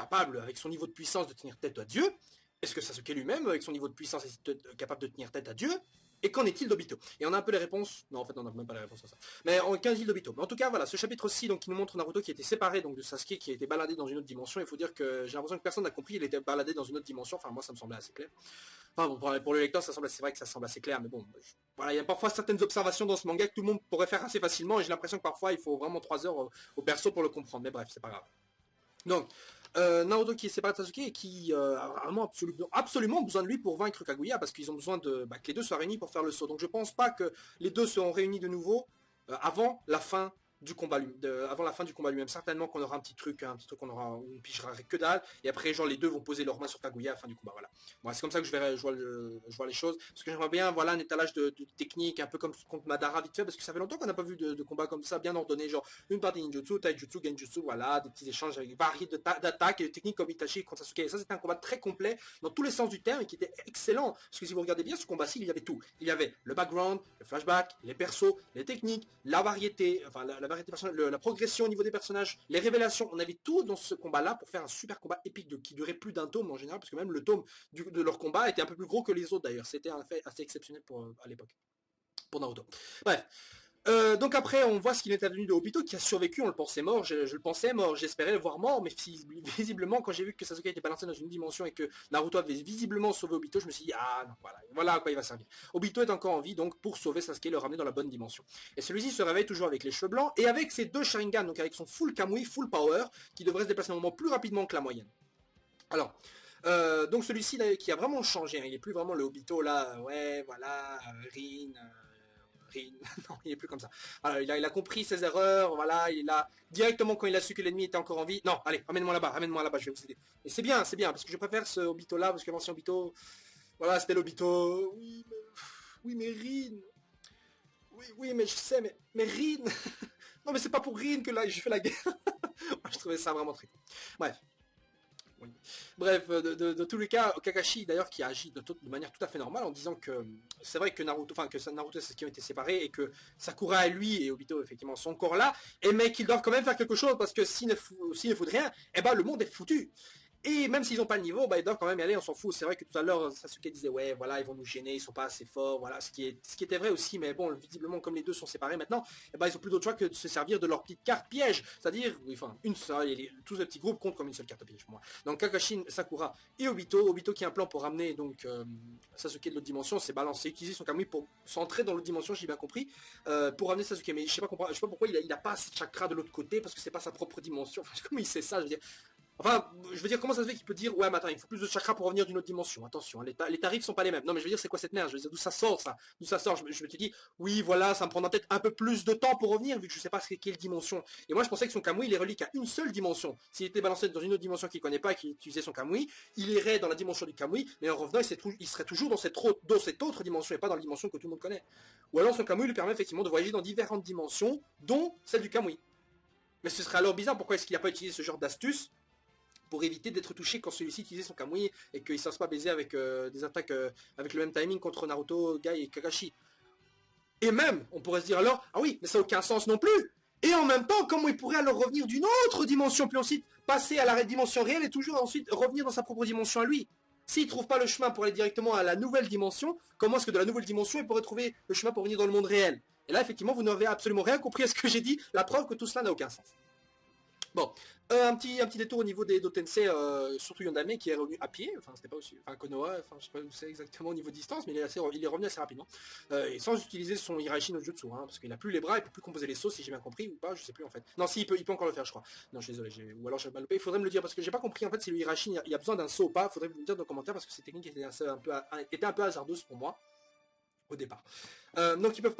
capable, avec son niveau de puissance, de tenir tête à Dieu? Est-ce que Sasuke lui-même, avec son niveau de puissance, est capable de tenir tête à Dieu? Et qu'en est-il d'Obito? Et on a un peu les réponses. Non, en fait, on n'a même pas les réponses à ça. Mais qu'en est-il d'Obito? Mais en tout cas, voilà, ce chapitre-ci, donc, qui nous montre Naruto qui était séparé donc de Sasuke, qui a été baladé dans une autre dimension. Il faut dire que j'ai l'impression que personne n'a compris. Il était baladé dans une autre dimension. Enfin, moi, ça me semblait assez clair. Enfin, bon, pour le lecteur, c'est vrai que ça semble assez clair. Mais bon, voilà, il y a parfois certaines observations dans ce manga que tout le monde pourrait faire assez facilement. Et j'ai l'impression que parfois, il faut vraiment 3 heures au perso pour le comprendre. Mais bref, c'est pas grave. Donc, Naruto qui est séparé de Sasuke et qui a vraiment absolument besoin de lui pour vaincre Kaguya parce qu'ils ont besoin que les deux soient réunis pour faire le saut. Donc je pense pas que les deux seront réunis de nouveau avant la fin du combat lui-même. Certainement qu'on aura un petit truc qu'on aura, où on pigera que dalle, et après genre les deux vont poser leurs mains sur Kaguya à la fin du combat, voilà. Bon, c'est comme ça que je vois les choses, parce que j'aimerais bien, voilà, un étalage de technique, un peu comme contre Madara vite fait, parce que ça fait longtemps qu'on n'a pas vu de combat comme ça, bien ordonné, genre une partie ninjutsu, taijutsu, genjutsu, voilà, des petits échanges avec variés d'attaques et de techniques comme Itachi contre Sasuke. Et ça, c'était un combat très complet, dans tous les sens du terme, et qui était excellent, parce que si vous regardez bien ce combat-ci, il y avait tout. Il y avait le background, le flashback, les persos, les techniques, la variété, enfin la progression au niveau des personnages, les révélations, on avait tout dans ce combat-là pour faire un super combat épique qui durait plus d'un tome en général, parce que même le tome de leur combat était un peu plus gros que les autres d'ailleurs. C'était un fait assez exceptionnel à l'époque, pour Naruto. Bref. Donc après, on voit ce qu'il est advenu de Obito, qui a survécu, on le pensait mort, je le pensais mort, j'espérais le voir mort, mais visiblement, quand j'ai vu que Sasuke était balancé dans une dimension et que Naruto avait visiblement sauvé Obito, je me suis dit, ah non, voilà à quoi il va servir. Obito est encore en vie, donc pour sauver Sasuke et le ramener dans la bonne dimension. Et celui-ci se réveille toujours avec les cheveux blancs, et avec ses deux Sharingan, donc avec son full Kamui, full power, qui devrait se déplacer un moment plus rapidement que la moyenne. Alors, donc celui-ci qui a vraiment changé, hein, il est plus vraiment le Obito là, ouais, voilà, Rin... non, il est plus comme ça. Alors, il a compris ses erreurs, voilà, il a directement quand il a su que l'ennemi était encore en vie. Non, allez, ramène-moi là-bas, je vais vous aider. Et c'est bien, parce que je préfère ce Obito là, parce que l'ancien Obito, voilà, c'était l'Obito. Oui, mais Rin. Oui, mais je sais, mais Rin. Non, mais c'est pas pour Rin que là, j'ai fait la guerre. Je trouvais ça vraiment très cool. Bref. Oui. Bref, de tous les cas, Kakashi d'ailleurs qui a agi de manière tout à fait normale en disant que c'est vrai que Naruto et Sasuke ont été séparés et que Sakura et lui et Obito effectivement sont encore là, mais qu'ils doivent quand même faire quelque chose parce que s'ils ne foutent rien, eh ben le monde est foutu. Et même s'ils n'ont pas le niveau, ils doivent quand même y aller, on s'en fout. C'est vrai que tout à l'heure, Sasuke disait, ouais, voilà, ils vont nous gêner, ils sont pas assez forts, voilà, ce qui était vrai aussi, mais bon, visiblement, comme les deux sont séparés maintenant, ils ont plus d'autre choix que de se servir de leur petite carte piège. C'est-à-dire, une seule, tous les petits groupes comptent comme une seule carte piège pour moi. Donc, Kakashi, Sakura et Obito qui a un plan pour ramener, donc, Sasuke de l'autre dimension, c'est balancer, utiliser son Kamui pour s'entrer dans l'autre dimension, j'ai bien compris, pour ramener Sasuke. Mais je sais pas pourquoi il a pas assez de chakra de l'autre côté, parce que c'est pas sa propre dimension. Enfin, comment il sait ça, je veux dire. Enfin, je veux dire, comment ça se fait qu'il peut dire, ouais, mais attends, il faut plus de chakra pour revenir d'une autre dimension. Attention, les tarifs sont pas les mêmes. Non, mais je veux dire, c'est quoi cette merde? Je veux dire, d'où ça sort, ça? D'où ça sort? Je me suis dit, oui, voilà, ça me prendra peut-être un peu plus de temps pour revenir, vu que je sais pas quelle dimension. Et moi, je pensais que son Kamui, il est relié à une seule dimension. S'il était balancé dans une autre dimension qu'il connaît pas et qu'il utilisait son Kamui, il irait dans la dimension du Kamui, mais en revenant, il serait toujours dans cette autre dimension et pas dans la dimension que tout le monde connaît. Ou alors, son Kamui lui permet effectivement de voyager dans différentes dimensions, dont celle du Kamui. Mais ce serait alors bizarre, pourquoi est-ce qu'il n'a pas utilisé ce genre d'astuce pour éviter d'être touché quand celui-ci utilisait son Kamui et qu'il ne se fasse pas baiser avec des attaques avec le même timing contre Naruto, Gai et Kakashi. Et même, on pourrait se dire alors, ah oui, mais ça n'a aucun sens non plus. Et en même temps, comment il pourrait alors revenir d'une autre dimension, puis ensuite passer à la dimension réelle et toujours ensuite revenir dans sa propre dimension à lui? S'il ne trouve pas le chemin pour aller directement à la nouvelle dimension, comment est-ce que de la nouvelle dimension, il pourrait trouver le chemin pour venir dans le monde réel? Et là, effectivement, vous n'avez absolument rien compris à ce que j'ai dit, la preuve que tout cela n'a aucun sens. Bon, un petit détour au niveau des Dotensei, surtout Yondame qui est revenu à pied, enfin c'était pas aussi, enfin Konoha, enfin je sais pas où c'est exactement au niveau de distance, mais il est revenu assez rapidement, et sans utiliser son Hirashi no Jutsu, hein, parce qu'il a plus les bras, il peut plus composer les sauts si j'ai bien compris, ou pas, je sais plus en fait. Non si, il peut encore le faire je crois. Non je suis désolé, ou alors j'ai mal loupé, il faudrait me le dire, parce que j'ai pas compris en fait si le Hirashi, il y a besoin d'un saut ou pas, faudrait me le dire dans les commentaires, parce que cette technique était un peu hasardeuse pour moi. Au départ. Donc ils peuvent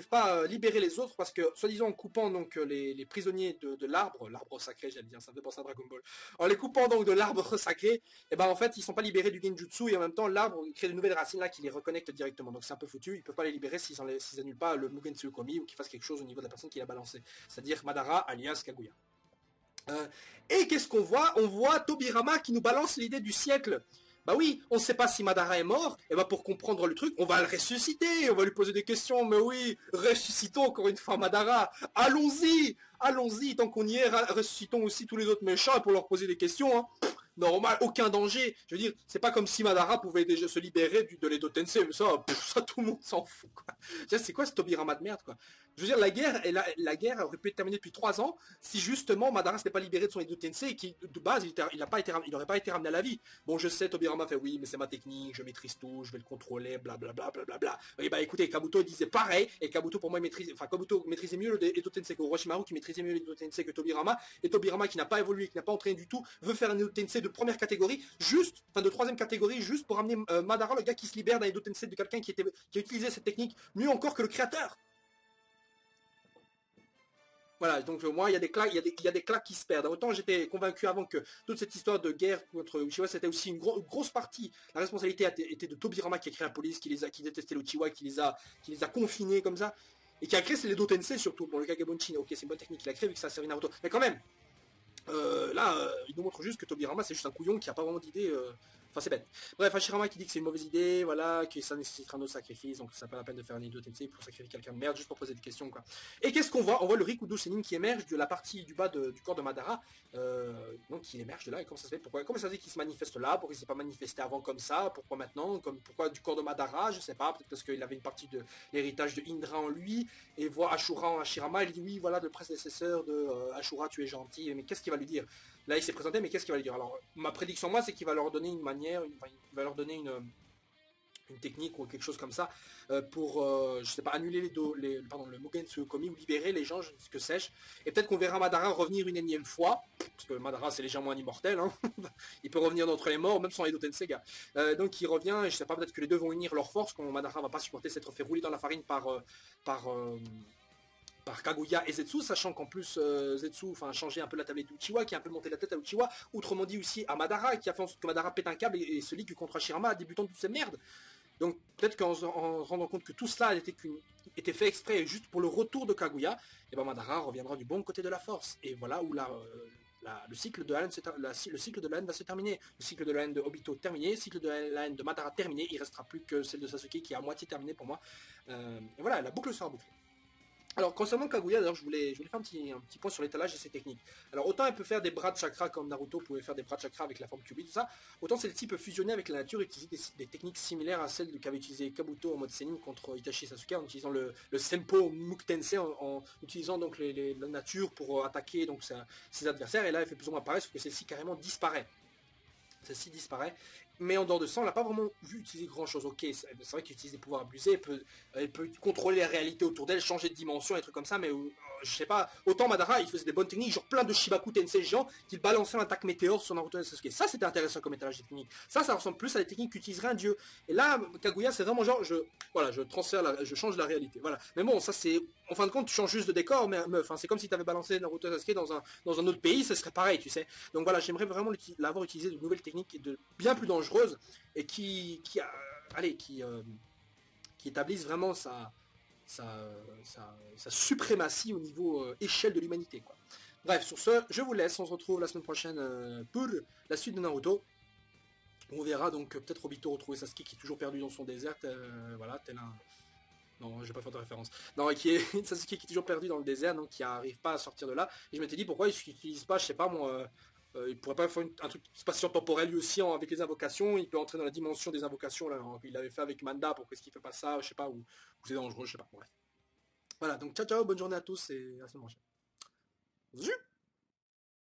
pas libérer les autres parce que, soi-disant en coupant donc les prisonniers de l'arbre sacré, j'allais dire, ça me fait penser à Dragon Ball. En les coupant donc de l'arbre sacré, et ben en fait ils sont pas libérés du genjutsu et en même temps l'arbre crée de nouvelles racines là qui les reconnectent directement. Donc c'est un peu foutu, ils peuvent pas les libérer s'ils annulent pas le Mugen Tsuyokomi ou qu'ils fassent quelque chose au niveau de la personne qui l'a balancé, c'est-à-dire Madara alias Kaguya. Et qu'est-ce qu'on voit? On voit Tobirama qui nous balance l'idée du siècle. Bah oui, on ne sait pas si Madara est mort, et bah pour comprendre le truc, on va le ressusciter, on va lui poser des questions, mais oui, ressuscitons encore une fois Madara, allons-y, allons-y, tant qu'on y est, ressuscitons aussi tous les autres méchants pour leur poser des questions, hein. Normal, aucun danger. Je veux dire, c'est pas comme si Madara pouvait déjà se libérer de l'Edo Tensei, mais ça tout le monde s'en fout, quoi. C'est quoi ce Tobirama de merde, quoi. Je veux dire, la guerre aurait pu être terminée depuis 3 ans si justement Madara s'était pas libéré de son Edo Tensei et qui, de base, il n'aurait pas été ramené à la vie. Bon, je sais, Tobirama fait oui, mais c'est ma technique, je maîtrise tout, je vais le contrôler, blablabla, blablabla. Et bah écoutez, Kabuto disait pareil, et Kabuto pour moi Kabuto maîtrisait mieux le Edo Tensei que Orochimaru qui maîtrisait mieux l'Edo Tensei que Tobirama, et Tobirama qui n'a pas évolué, qui n'a pas entraîné du tout, veut faire un Edo Tensei de première catégorie, de troisième catégorie, juste pour ramener Madara, le gars qui se libère d'un Edo Tensei de quelqu'un qui a utilisé cette technique mieux encore que le créateur. Voilà, donc moi, il y a des claques, il y a des claques qui se perdent. Autant j'étais convaincu avant que toute cette histoire de guerre contre Uchiwa, c'était aussi une grosse partie. La responsabilité était de Tobirama qui a créé la police, qui détestait l'Uchiwa, qui les a confinés comme ça, et qui a créé les Dotense surtout. Bon, le Kagebonchin, ok, c'est une bonne technique qu'il a créé vu que ça a servi Naruto. Mais quand même, il nous montre juste que Tobirama c'est juste un couillon qui a pas vraiment d'idée. Enfin, c'est bête. Bref, Hashirama qui dit que c'est une mauvaise idée, voilà, que ça nécessitera un autre sacrifice, donc ça pas la peine de faire un Edo Tensei pour sacrifier quelqu'un de merde juste pour poser des questions, quoi. Et qu'est-ce qu'on voit? On voit le Rikudo Senin qui émerge de la partie du bas du corps de Madara, donc il émerge de là. Et comment ça se fait? Comment ça se fait qu'il se manifeste là? Pourquoi il s'est pas manifesté avant comme ça? Pourquoi maintenant? Pourquoi du corps de Madara? Je sais pas. Peut-être parce qu'il avait une partie de l'héritage de Indra en lui et voit Ashura en Hashirama. Il dit oui, voilà, le prédécesseur de Ashura, tu es gentil. Mais qu'est-ce qu'il va lui dire? Là, il s'est présenté, mais qu'est-ce qu'il va lui dire? Alors, ma prédiction, moi, c'est qu'il va leur donner une manière, il va leur donner une technique ou quelque chose comme ça pour, je sais pas, annuler le Mugen Tsuyokomi ou libérer les gens, ce que sais-je. Et peut-être qu'on verra Madara revenir une énième fois, parce que Madara, c'est légèrement un immortel, hein. Il peut revenir d'entre les morts, même sans Edo Tensei, gars. Donc, il revient, et je sais pas, peut-être que les deux vont unir leurs forces, quand Madara va pas supporter s'être fait rouler dans la farine par Kaguya et Zetsu, sachant qu'en plus Zetsu a changé un peu la tablette d'Uchiwa, qui a un peu monté la tête à Uchiwa, autrement dit aussi à Madara, qui a fait en sorte que Madara pète un câble et se ligue contre Hashirama, débutant de toutes ces merdes. Donc peut-être qu'en se rendant compte que tout cela était fait exprès juste pour le retour de Kaguya, et ben Madara reviendra du bon côté de la force. Et voilà où le cycle de la haine va se terminer. Le cycle de la haine de Obito terminé, le cycle de la haine de Madara terminé, il ne restera plus que celle de Sasuke qui est à moitié terminée pour moi. Et voilà, la boucle sera bouclée. Alors, concernant Kaguya, d'ailleurs, je voulais faire un petit point sur l'étalage et ses techniques. Alors, autant elle peut faire des bras de chakra comme Naruto pouvait faire des bras de chakra avec la forme Kyuubi, tout ça, autant celle-ci peut fusionner avec la nature et utiliser des techniques similaires à celles qu'avait utilisé Kabuto en mode Senin contre Itachi et Sasuke, en utilisant le Senpo Muktense, en utilisant donc la nature pour attaquer donc ses adversaires. Et là, elle fait plus ou moins pareil, sauf que celle-ci carrément disparaît. Celle-ci disparaît. Mais en dehors de ça, on l'a pas vraiment vu utiliser grand chose. Ok, c'est vrai qu'il utilise des pouvoirs abusés, elle peut contrôler la réalité autour d'elle, changer de dimension, et trucs comme ça, mais je sais pas. Autant Madara, il faisait des bonnes techniques, genre plein de Shibaku Tensei géants, qu'il balançait l'attaque météore sur Naruto et Sasuke. Ça, c'était intéressant comme étalage technique. Ça ressemble plus à des techniques qu'utiliserait un dieu. Et là, Kaguya, c'est vraiment genre, je change la réalité. Voilà. Mais bon, ça c'est. En fin de compte, tu changes juste de décor, mais enfin, c'est comme si tu avais balancé Naruto et Sasuke dans un autre pays, ça serait pareil, tu sais. Donc voilà, j'aimerais vraiment l'avoir utilisé de nouvelles techniques bien plus dangereuses et qui établissent vraiment sa suprématie au niveau échelle de l'humanité, quoi. Bref, sur ce, je vous laisse, on se retrouve la semaine prochaine pour la suite de Naruto. On verra donc peut-être Obito retrouver Sasuke qui est toujours perdu dans son désert, voilà, tel un. Non, je vais pas faire de référence. Non, qui est Sasuke qui est toujours perdu dans le désert, donc qui n'arrive pas à sortir de là. Et je m'étais dit pourquoi il n'utilise pas, je sais pas moi, il pourrait pas faire un truc spatio-temporel lui aussi avec les invocations. Il peut entrer dans la dimension des invocations là. Il l'avait fait avec Manda. Pourquoi est-ce qu'il fait pas ça? Je sais pas. Ou c'est dangereux, je sais pas. Bref. Voilà. Donc ciao ciao, bonne journée à tous et à la semaine prochaine.